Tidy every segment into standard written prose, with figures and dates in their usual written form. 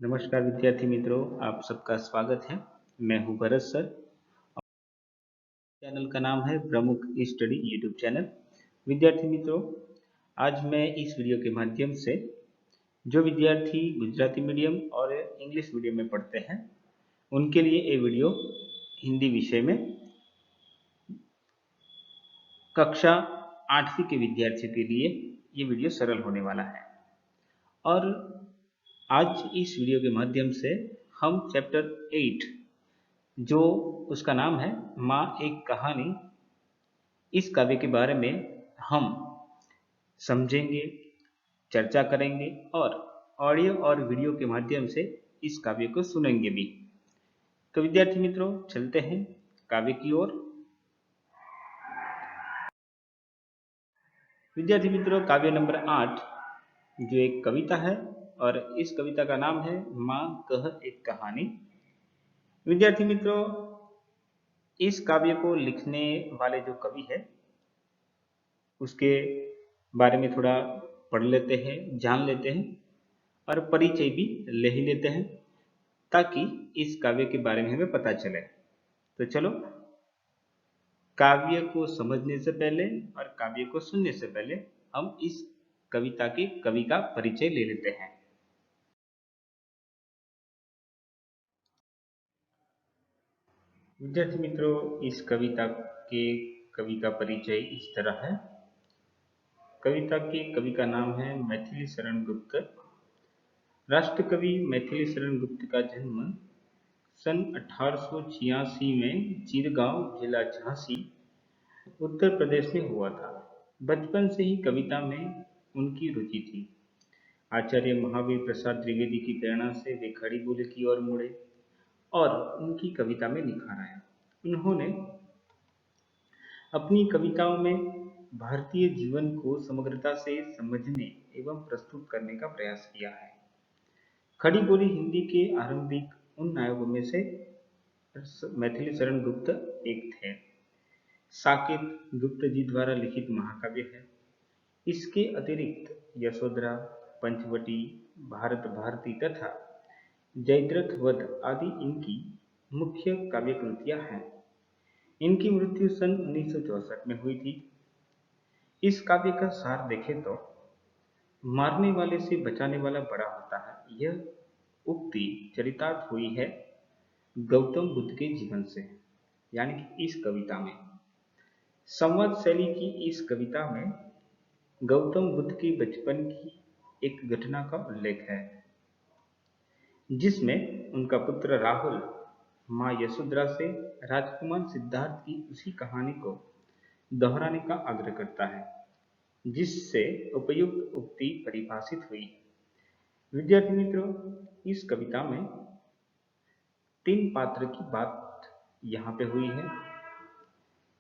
नमस्कार विद्यार्थी मित्रों, आप सबका स्वागत है। मैं हूं भरत सर। चैनल का नाम है प्रमुख स्टडी यूट्यूब चैनल। विद्यार्थी मित्रों, आज मैं इस वीडियो के माध्यम से जो विद्यार्थी गुजराती मीडियम और इंग्लिश मीडियम में पढ़ते हैं उनके लिए ये वीडियो हिंदी विषय में कक्षा 8वीं के विद्यार्थियों के लिए ये वीडियो सरल होने वाला है। और आज इस वीडियो के माध्यम से हम चैप्टर 8 जो उसका नाम है माँ एक कहानी, इस काव्य के बारे में हम समझेंगे, चर्चा करेंगे और ऑडियो और वीडियो के माध्यम से इस काव्य को सुनेंगे भी। तो विद्यार्थी मित्रों, चलते हैं काव्य की ओर। विद्यार्थी मित्रों, काव्य नंबर 8 जो एक कविता है और इस कविता का नाम है माँ कह एक कहानी। विद्यार्थी मित्रों, इस काव्य को लिखने वाले जो कवि है उसके बारे में थोड़ा पढ़ लेते हैं, जान लेते हैं और परिचय भी ले ही लेते हैं ताकि इस काव्य के बारे में हमें पता चले। तो चलो, काव्य को समझने से पहले और काव्य को सुनने से पहले हम इस कविता के कवि का परिचय ले लेते हैं। विद्यार्थी मित्रों, इस कविता के कवि का परिचय इस तरह है। कविता के कवि का नाम है मैथिली शरण गुप्त। राष्ट्रकवि मैथिली शरण गुप्त का जन्म सन 1886 में चिरगांव, जिला झांसी, उत्तर प्रदेश में हुआ था। बचपन से ही कविता में उनकी रुचि थी। आचार्य महावीर प्रसाद द्विवेदी की प्रेरणा से वे खड़ी बोली की ओर मुड़े और उनकी कविता में निखार आया। उन्होंने अपनी कविताओं में भारतीय जीवन को समग्रता से समझने एवं प्रस्तुत करने का प्रयास किया है। खड़ी बोली हिंदी के आरंभिक उन नायकों में से मैथिली शरण गुप्त एक थे। साकेत गुप्त जी द्वारा लिखित महाकाव्य है। इसके अतिरिक्त यशोधरा, पंचवटी, भारत भारती तथा जयद्रथ वध आदि इनकी मुख्य काव्य कृतियां हैं। इनकी मृत्यु सन 1964 में हुई थी। इस काव्य का सार देखें तो मारने वाले से बचाने वाला बड़ा होता है, यह उक्ति चरितार्थ हुई है गौतम बुद्ध के जीवन से। यानी कि इस कविता में संवाद शैली की इस कविता में गौतम बुद्ध के बचपन की एक घटना का उल्लेख है, जिसमें उनका पुत्र राहुल मां यशोधरा से राजकुमार सिद्धार्थ की उसी कहानी को दोहराने का आग्रह करता है, जिससे उपयुक्त उक्ति परिभाषित हुई। विद्यार्थी मित्रों, इस कविता में 3 पात्र की बात यहाँ पे हुई है।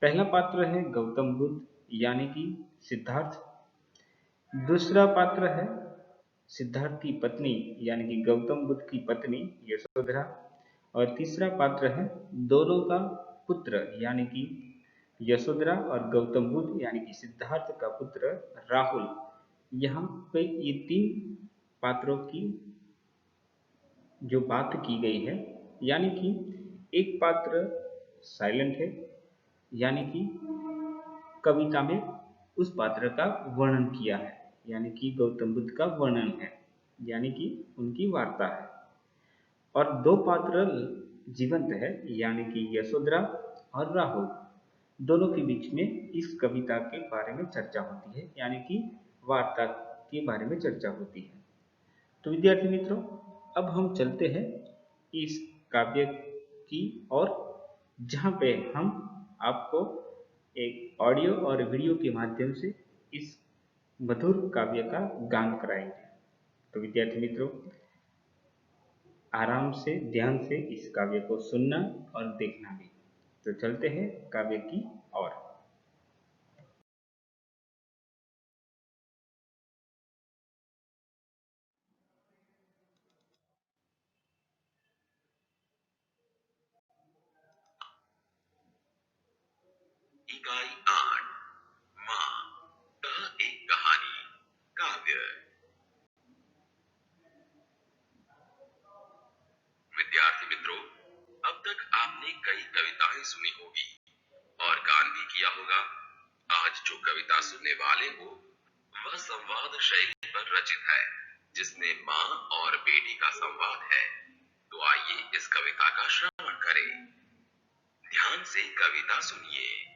पहला पात्र है गौतम बुद्ध यानी कि सिद्धार्थ। दूसरा पात्र है सिद्धार्थ की पत्नी यानी कि गौतम बुद्ध की पत्नी यशोधरा। और तीसरा पात्र है दोनों का पुत्र यानी कि यशोधरा और गौतम बुद्ध यानी कि सिद्धार्थ का पुत्र राहुल। यहाँ पे ये 3 पात्रों की जो बात की गई है, यानी कि एक पात्र साइलेंट है, यानी कि कविता में उस पात्र का वर्णन किया है, यानी कि गौतम बुद्ध का वर्णन है, यानी कि उनकी वार्ता है। और 2 पात्र जीवंत है, यानी कि यशोधरा और राहुल। दोनों के बीच में इस कविता के बारे में चर्चा होती है, यानी कि वार्ता के बारे में चर्चा होती है। तो विद्यार्थी मित्रों, अब हम चलते हैं इस काव्य की और, जहाँ पे हम आपको एक ऑडियो और वीडियो के माध्यम से इस मधुर काव्य का गान कराएंगे। तो विद्यार्थी मित्रों, आराम से, ध्यान से इस काव्य को सुनना और देखना भी। तो चलते हैं काव्य की ओर। इकाई 8 माँ कह एक कहानी काव्य। सुनी होगी और गान भी किया होगा। आज जो कविता सुनने वाले हो वह संवाद शैली पर रचित है, जिसमें माँ और बेटी का संवाद है। तो आइए इस कविता का श्रवण करें। ध्यान से कविता सुनिए।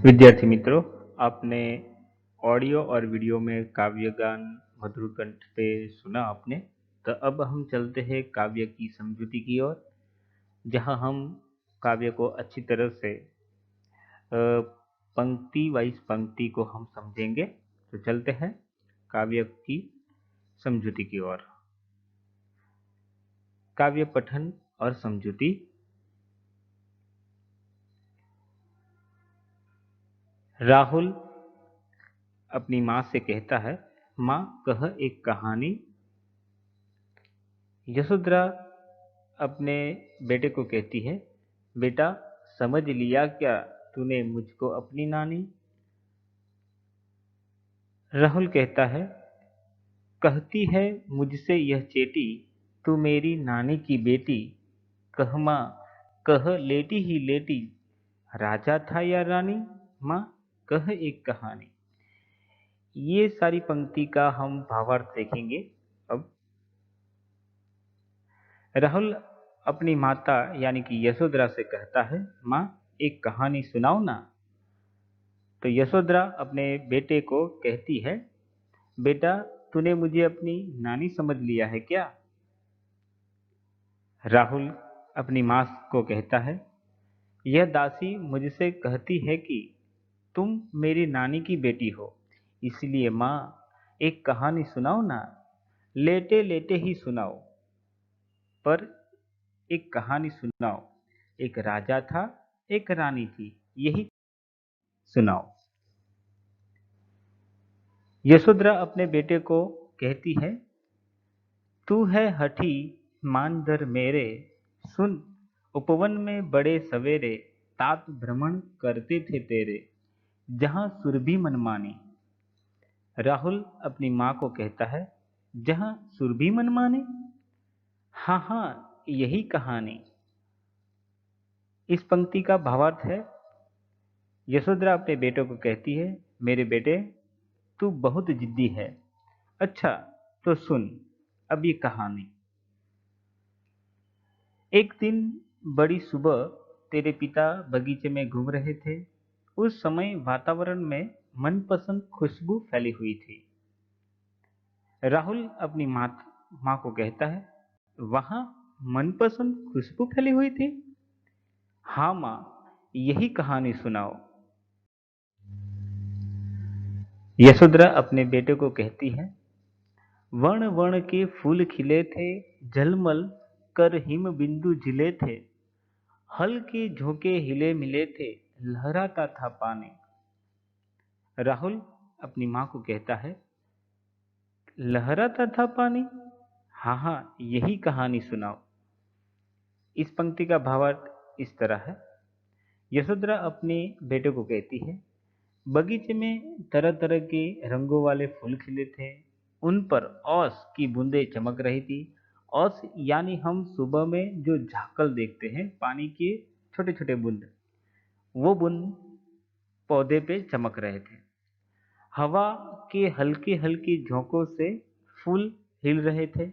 विद्यार्थी मित्रों, आपने ऑडियो और वीडियो में काव्य गान मधुर कंठ पे सुना आपने। तो अब हम चलते हैं काव्य की समझुती की ओर, जहां हम काव्य को अच्छी तरह से पंक्ति वाइज पंक्ति को हम समझेंगे। तो चलते हैं काव्य की समझुती की ओर। काव्य पठन और समझुती। राहुल अपनी माँ से कहता है, माँ कह एक कहानी। यशोधरा अपने बेटे को कहती है, बेटा समझ लिया क्या तूने मुझको अपनी नानी। राहुल कहता है, कहती है मुझसे यह चेटी, तू मेरी नानी की बेटी। कह माँ कह लेटी ही लेटी, राजा था या रानी। माँ कह एक कहानी। ये सारी पंक्ति का हम भावार्थ देखेंगे। अब राहुल अपनी माता यानी कि यशोधरा से कहता है, माँ एक कहानी सुनाओ ना। तो यशोधरा अपने बेटे को कहती है, बेटा तूने मुझे अपनी नानी समझ लिया है क्या। राहुल अपनी माँ को कहता है, यह दासी मुझसे कहती है कि तुम मेरी नानी की बेटी हो, इसलिए माँ एक कहानी सुनाओ ना, लेटे लेटे ही सुनाओ, पर एक कहानी सुनाओ। एक राजा था, एक रानी थी, यही सुनाओ। यशोधरा अपने बेटे को कहती है, तू है हठी मानधर मेरे, सुन उपवन में बड़े सवेरे, तात भ्रमण करते थे तेरे, जहां सुरभि मनमानी। राहुल अपनी माँ को कहता है, जहां सुरभि मनमानी। हाँ हाँ यही कहानी। इस पंक्ति का भावार्थ है, यशोधरा अपने बेटे को कहती है, मेरे बेटे तू बहुत जिद्दी है। अच्छा तो सुन अब ये कहानी। एक दिन बड़ी सुबह तेरे पिता बगीचे में घूम रहे थे। उस समय वातावरण में मनपसंद खुशबू फैली हुई थी। राहुल अपनी माँ को कहता है, वहां मनपसंद खुशबू फैली हुई थी। हाँ माँ यही कहानी सुनाओ। यशोधरा अपने बेटे को कहती है, वर्ण वर्ण के फूल खिले थे, झलमल कर हिम बिंदु झिले थे, हल्के झोंके हिले मिले थे, लहराता था पानी। राहुल अपनी माँ को कहता है, लहराता था पानी। हाँ हाँ यही कहानी सुनाओ। इस पंक्ति का भावार्थ इस तरह है, यशोधरा अपने बेटे को कहती है, बगीचे में तरह तरह के रंगों वाले फूल खिले थे, उन पर ओस की बूंदें चमक रही थी। ओस यानी हम सुबह में जो झाकल देखते हैं, पानी के छोटे छोटे बूंद, वो बूंद पौधे पे चमक रहे थे। हवा के हल्के हल्के झोंकों से फूल हिल रहे थे।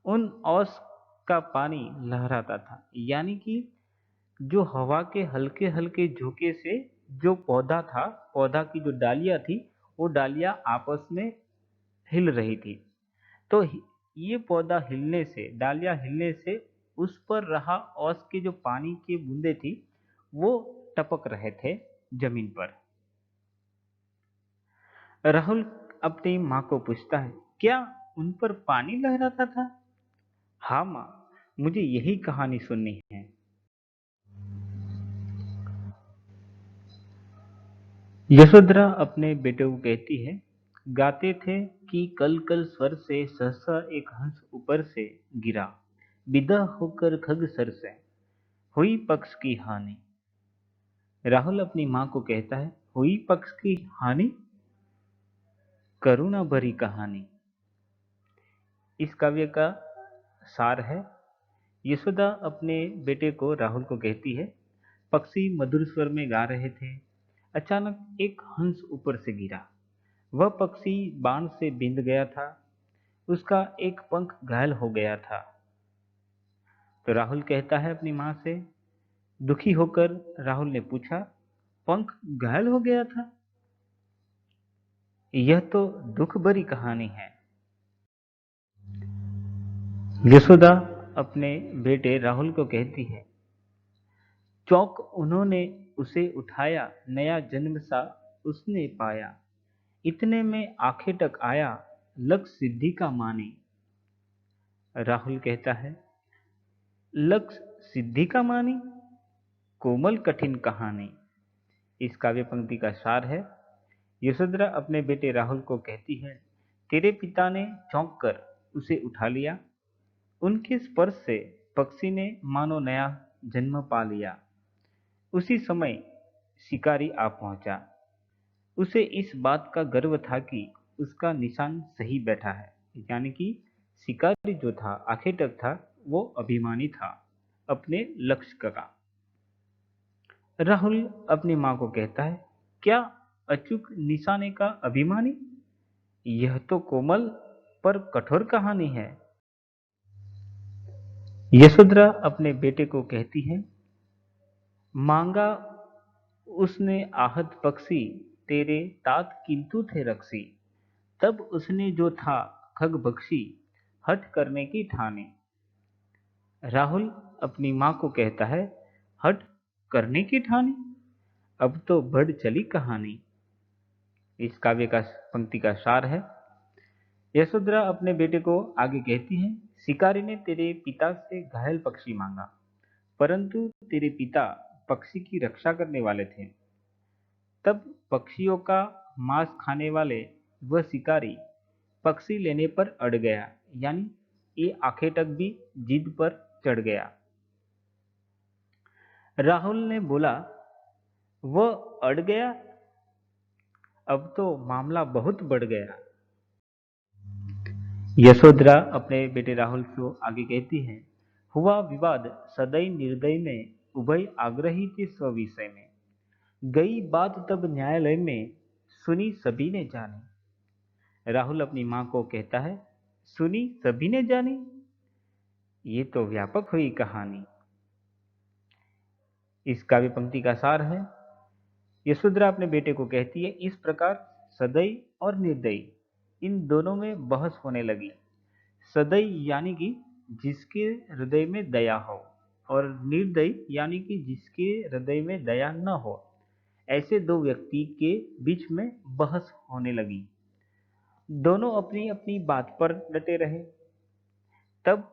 उन ओस का पानी लहराता था, यानी कि जो हवा के हल्के हल्के झोंके से जो पौधा था, पौधा की जो डालियां थी, वो डालियां आपस में हिल रही थी। तो ये पौधा हिलने से, डालियां हिलने से उस पर रहा ओस के जो पानी की बूंदे थी, वो टपक रहे थे जमीन पर। राहुल अपनी माँ को पूछता है, क्या उन पर पानी लहराता था। हाँ माँ मुझे यही कहानी सुननी है। यशोधरा अपने बेटे को कहती है, गाते थे कि कल कल स्वर से सहसा एक हंस ऊपर से गिरा, विदा होकर खग सर से, हुई पक्ष की हानि। राहुल अपनी माँ को कहता है, हुई पक्ष की हानि, करुणा भरी कहानी। इस काव्य का सार है, यशोदा अपने बेटे को राहुल को कहती है, पक्षी मधुर स्वर में गा रहे थे, अचानक एक हंस ऊपर से गिरा। वह पक्षी बाण से बिंध गया था, उसका एक पंख घायल हो गया था। तो राहुल कहता है अपनी माँ से, दुखी होकर राहुल ने पूछा, पंख घायल हो गया था। यह तो दुख भरी कहानी है। यशोदा अपने बेटे राहुल को कहती है, चौक उन्होंने उसे उठाया, नया जन्म सा उसने पाया, इतने में आंखें तक आया, लक्ष्य सिद्धि का माने। राहुल कहता है, लक्ष्य सिद्धि का माने, कोमल कठिन कहानी। इस काव्य पंक्ति का सार है, यशोधरा अपने बेटे राहुल को कहती है, तेरे पिता ने चौंक कर उसे उठा लिया, उनके स्पर्श से पक्षी ने मानो नया जन्म पा लिया। उसी समय शिकारी आ पहुंचा। उसे इस बात का गर्व था कि उसका निशान सही बैठा है, यानी कि शिकारी जो था, आखिर तक था, वो अभिमानी था अपने लक्ष्य का। राहुल अपनी मां को कहता है, क्या अचूक निशाने का अभिमानी? यह तो कोमल पर कठोर कहानी है। यशोधरा अपने बेटे को कहती है, मांगा उसने आहत पक्षी, तेरे तात किंतु थे रक्षी, तब उसने जो था खग बख्शी, हट करने की ठाने। राहुल अपनी मां को कहता है, हट करने की ठानी, अब तो बढ़ चली कहानी। इस काव्य का पंक्ति का सार है, यशोधरा अपने बेटे को आगे कहती है, शिकारी ने तेरे पिता से घायल पक्षी मांगा, परंतु तेरे पिता पक्षी की रक्षा करने वाले थे। तब पक्षियों का मांस खाने वाले वह शिकारी पक्षी लेने पर अड़ गया, यानी ये आखिर तक भी जिद पर चढ़ गया। राहुल ने बोला, वह अड़ गया, अब तो मामला बहुत बढ़ गया। यशोधरा अपने बेटे राहुल को आगे कहती है, हुआ विवाद सदय निर्दय में, उभय आग्रही थे स्विषय में, गई बात तब न्यायालय में, सुनी सभी ने जानी। राहुल अपनी मां को कहता है, सुनी सभी ने जानी, ये तो व्यापक हुई कहानी। इस काव्य पंक्ति का सार है, यशोधरा अपने बेटे को कहती है, इस प्रकार सदय और निर्दयी इन दोनों में बहस होने लगी। सदय यानी कि जिसके हृदय में दया हो, और निर्दयी यानी कि जिसके हृदय में दया न हो, ऐसे दो व्यक्ति के बीच में बहस होने लगी। दोनों अपनी अपनी बात पर डटे रहे। तब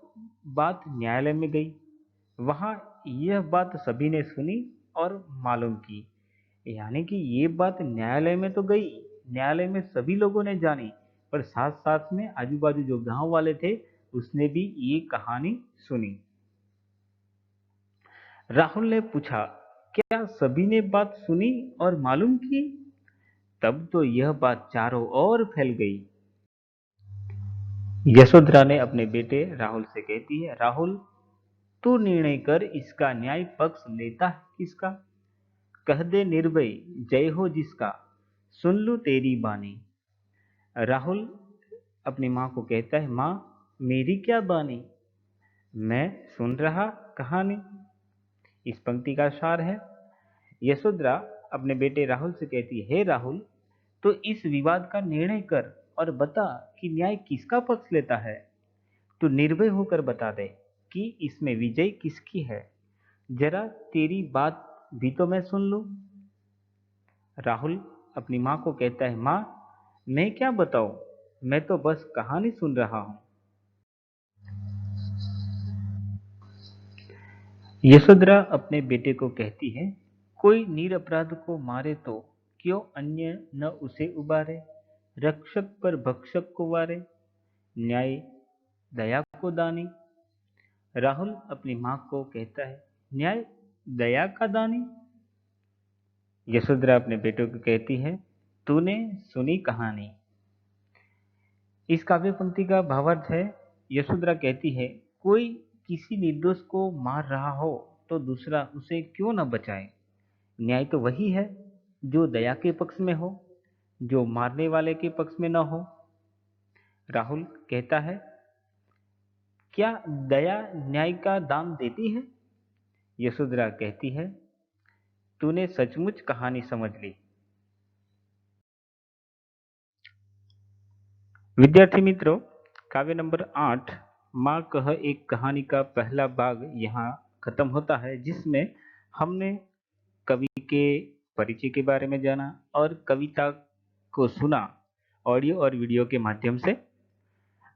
बात न्यायालय में गई। वहां यह बात सभी ने सुनी और मालूम की, यानी कि ये बात न्यायालय में तो गई, न्यायालय में सभी लोगों ने जानी, पर साथ साथ में आजू बाजू जो गांव वाले थे उसने भी ये कहानी सुनी। राहुल ने पूछा, क्या सभी ने बात सुनी और मालूम की? तब तो यह बात चारों ओर फैल गई। यशोधरा ने अपने बेटे राहुल से कहती है, राहुल तू निर्णय कर, इसका न्याय पक्ष लेता है किसका? कह दे निर्भय, जय हो जिसका, सुन लूं तेरी बानी। राहुल अपनी मां को कहता है, मां मेरी क्या बानी, मैं सुन रहा कहानी। इस पंक्ति का सार है, यशोधरा अपने बेटे राहुल से कहती है, हे राहुल, तो इस विवाद का निर्णय कर और बता कि न्याय किसका पक्ष लेता है। तू निर्भय होकर बता दे कि इसमें विजय किसकी है। जरा तेरी बात भी तो मैं सुन लूं। राहुल अपनी मां को कहता है, मां मैं क्या बताऊं, मैं तो बस कहानी सुन रहा हूं। यशोधरा अपने बेटे को कहती है, कोई निरपराध को मारे तो क्यों अन्य न उसे उबारे, रक्षक पर भक्षक को वारे, न्याय दया को दानी। राहुल अपनी मां को कहता है, न्याय दया का दानी। यशोधरा अपने बेटे को कहती है, तूने सुनी कहानी। इस काव्य पंक्ति का भावार्थ है, यशोधरा कहती है, कोई किसी निर्दोष को मार रहा हो तो दूसरा उसे क्यों न बचाए। न्याय तो वही है जो दया के पक्ष में हो, जो मारने वाले के पक्ष में न हो। राहुल कहता है, क्या दया न्याय का दाम देती है? यशोधरा कहती है, तूने सचमुच कहानी समझ ली। विद्यार्थी मित्रों, काव्य नंबर 8 माँ कह एक कहानी का पहला भाग यहाँ खत्म होता है, जिसमें हमने कवि के परिचय के बारे में जाना और कविता को सुना ऑडियो और वीडियो के माध्यम से,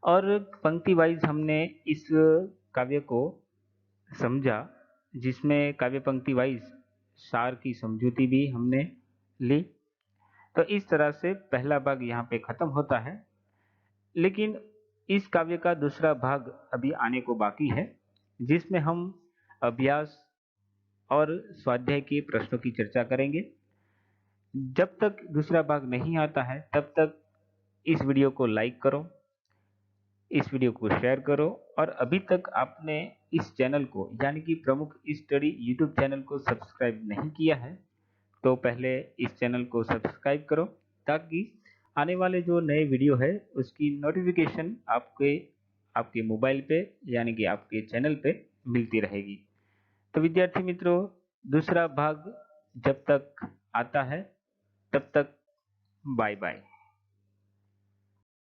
और पंक्ति वाइज हमने इस काव्य को समझा, जिसमें काव्य पंक्ति वाइज सार की समझूती भी हमने ली। तो इस तरह से पहला भाग यहाँ पे खत्म होता है, लेकिन इस काव्य का दूसरा भाग अभी आने को बाकी है, जिसमें हम अभ्यास और स्वाध्याय के प्रश्नों की चर्चा करेंगे। जब तक दूसरा भाग नहीं आता है तब तक इस वीडियो को लाइक करो, इस वीडियो को शेयर करो, और अभी तक आपने इस चैनल को यानी कि प्रमुख स्टडी यूट्यूब चैनल को सब्सक्राइब नहीं किया है तो पहले इस चैनल को सब्सक्राइब करो, ताकि आने वाले जो नए वीडियो है उसकी नोटिफिकेशन आपके मोबाइल पे यानी कि आपके चैनल पे मिलती रहेगी। तो विद्यार्थी मित्रों, दूसरा भाग जब तक आता है तब तक बाय बाय।